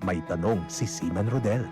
May tanong si Seaman Rodel.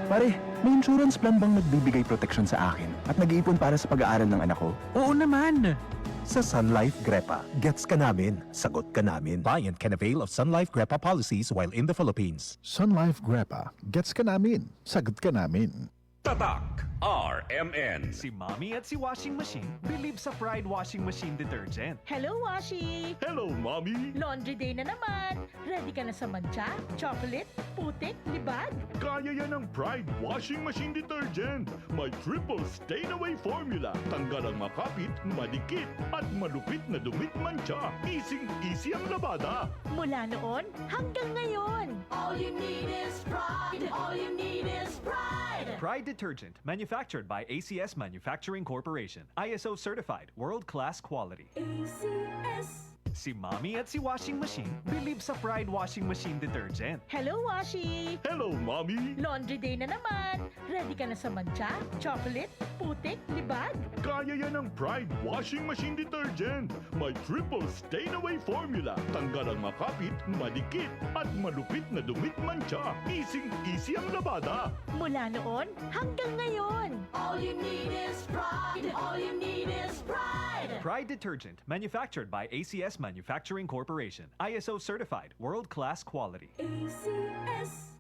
Pare, may insurance plan bang nagbibigay protection sa akin at nag-iipon para sa pag-aaral ng anak ko? Oo naman! Sa Sun Life Grepa, gets ka namin, sagot ka namin. Client can avail of Sun Life Grepa policies while in the Philippines. Sun Life Grepa, gets ka namin, sagot ka namin. Tatak RMN. Si Mommy at si Washing Machine believe sa Pride Washing Machine Detergent. Hello, Washi! Hello, Mommy. Laundry day na naman! Ready ka na sa mancha, chocolate, putik, libag? Kaya yan ang Pride Washing Machine Detergent. May triple stain-away formula. Tanggal ang makapit, madikit, at malupit na dumit mancha. Easy ang labada. Mula noon hanggang ngayon. All you need is pride! All you need is pride! Pride Detergent, manufactured by ACS Manufacturing Corporation. ISO certified, world-class quality. ACS! Si Mommy at si Washing Machine believe sa Pride Washing Machine Detergent. Hello, Washi! Hello, Mommy. Laundry day na naman! Ready ka na sa mancha, chocolate, putik, libag? Kaya yan ang Pride Washing Machine Detergent. May triple stain-away formula. Tanggal ang makapit, madikit, at malupit na dumit mancha. Easy ang labada. Mula noon hanggang ngayon. All you need is pride! All you need is pride! Pride Detergent, manufactured by ACS Manufacturing Corporation. ISO certified, world-class quality. ACS!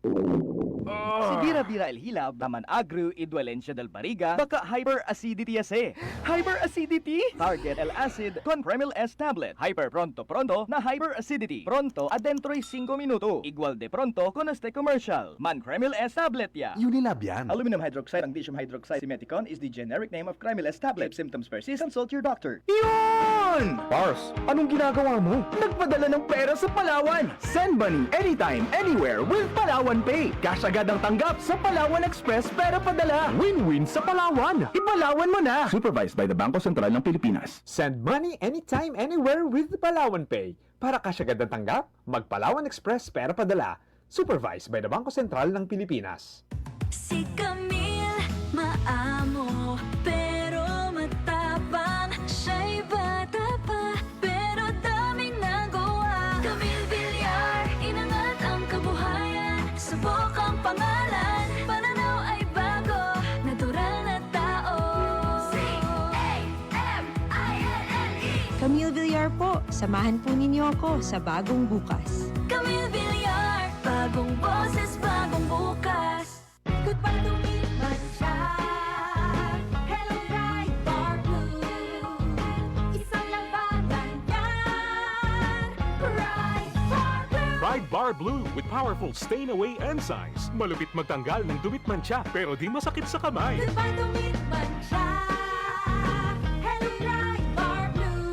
Si Bira-Bira El Hilab, naman agro idwalensya del bariga, baka hyperacidity ase. Hyperacidity? Target el acid con Premil S tablet. Hyper pronto na hyperacidity. Pronto adentro 5 minuto. Igual de pronto con este commercial. Man Premil S tablet ya. Unilab yan. Aluminum hydroxide ang lithium hydroxide simeticon is the generic name of Premil S tablet. If symptoms persist, consult your doctor. Yun! Pars, anong ginagawa mo? Nagpadala ng pera sa Palawan. Send money anytime, anywhere with Palawan Pay. Cash agad ang tanggap sa Palawan Express pera padala. Win-win sa Palawan. Ipalawan mo na. Supervised by the Bangko Sentral ng Pilipinas. Send money anytime, anywhere with Palawan Pay. Para cash agad ang tanggap, mag-Palawan Express pera padala. Supervised by the Bangko Sentral ng Pilipinas. Si Camille, maamo, pero matapang. Siya'y bata pa, pero daming nagawa. Camille Villar, inangat ang kabuhayan. Subok ang pangalan, pananaw ay bago. Natural na tao. C-A-M-I-L-L-E Camille Villar po, samahan po ninyo ako sa bagong bukas. Camille Villar, bagong boses, bagong bukas. Goodbye to me, mancha. Hello, bright bar blue. Isang labanan yan. Bright bar blue. Pride Bar Blue with powerful stain-away enzymes. Malupit magtanggal ng dumit mancha pero di masakit sa kamay. Goodbye to me, mancha. Hello, bright bar blue.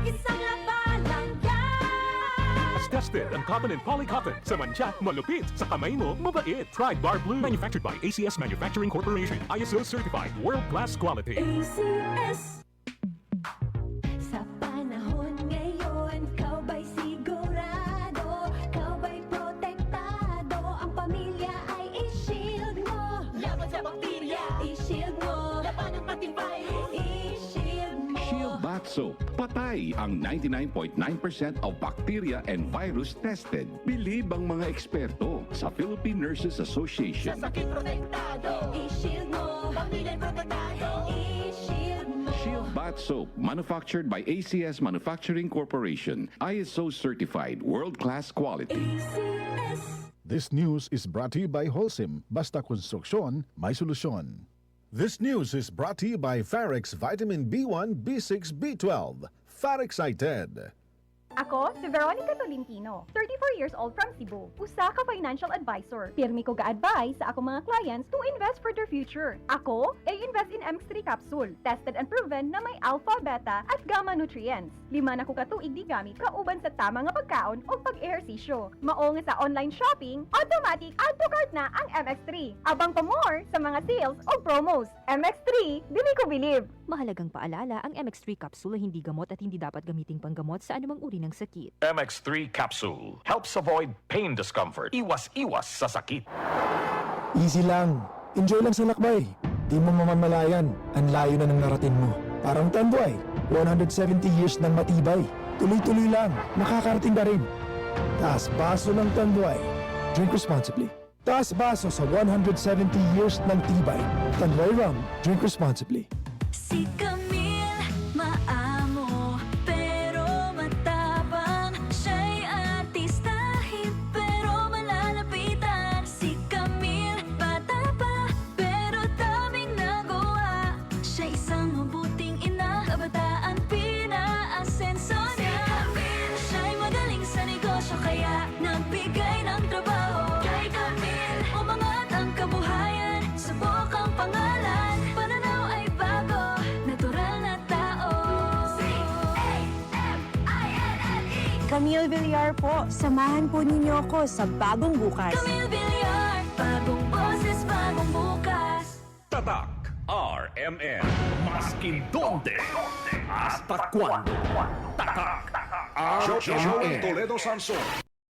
Isang labanan yan. As tested ang cotton and polycotton. Sa mancha, malupit. Sa kamay mo, mabait. Pride Bar Blue. Manufactured by ACS Manufacturing Corporation. ISO certified. World-class quality. ACS. Sa panahon ngayon, kau ba'y sigurado? Kau ba'y protektado? Ang pamilya ay i-shield mo. Laban sa bakterya, i-shield mo. Laban ng matibay, i-shield mo. Shield Bath Soap. Patay ang 99.9% of bacteria and virus tested. Believe ang mga eksperto sa Philippine Nurses Sa Association. sakit protektado, i-shield mo. Pamilya protektado, i-shield mo. Shield Bath Soap, manufactured by ACS Manufacturing Corporation. ISO certified, world-class quality. ACS. This news is brought to you by Holcim. Basta konstruksyon, may solusyon. This news is brought to you by Farex Vitamin B1, B6, B12. Farexcited. Ako, si Veronica Tolentino, 34 years old from Cebu. Usa ka financial advisor. Pirmi ko ga-advise sa akong mga clients to invest for their future. Ako, invest in MX3 capsule. Tested and proven na may alpha, beta, at gamma nutrients. 5 na ko katuig di gamit kauban sa tama nga pagkaon o pag-ehersisyo. Mao nga sa online shopping, automatic add to cart na ang MX3. Abang pa more sa mga sales o promos. MX3, dili ko believe. Mahalagang paalala, ang MX3 capsule ay hindi gamot at hindi dapat gamiting panggamot sa anumang uri ng sakit. MX3 Capsule helps avoid pain discomfort. Iwas-iwas sa sakit. Easy lang. Enjoy lang sa lakbay. Di mo mamamalayan. Ang layo na ng narating mo. Parang Tanduay. 170 years ng matibay. Tuloy-tuloy lang. Makakarating ka rin. Taas baso ng Tanduay. drink responsibly. Taas baso sa 170 years ng tibay. Tanduay Rum, drink responsibly. Si Camille, maamo, pero matapang. Siya'y artistahin, pero malalapitan. Si Camille, bata pa, pero daming nagawa. Siya isang mabuting ina, kabataan pinaasenso niya. Si Camille, siya'y magaling sa negosyo, kaya nagbigay ng trabaho. Kay Camille, umangat ang kabuhayan, subok ang pangalan. Pananaw ay bago, natural na tao. C-A-M-I-L-L-E Camille Villar po, samahan po ninyo ako sa bagong bukas. Camille Villar, bagong boses, bagong bukas. Tatak RMN. Maskin donde, hasta cuando. Tatak RMN. Toledo Samson.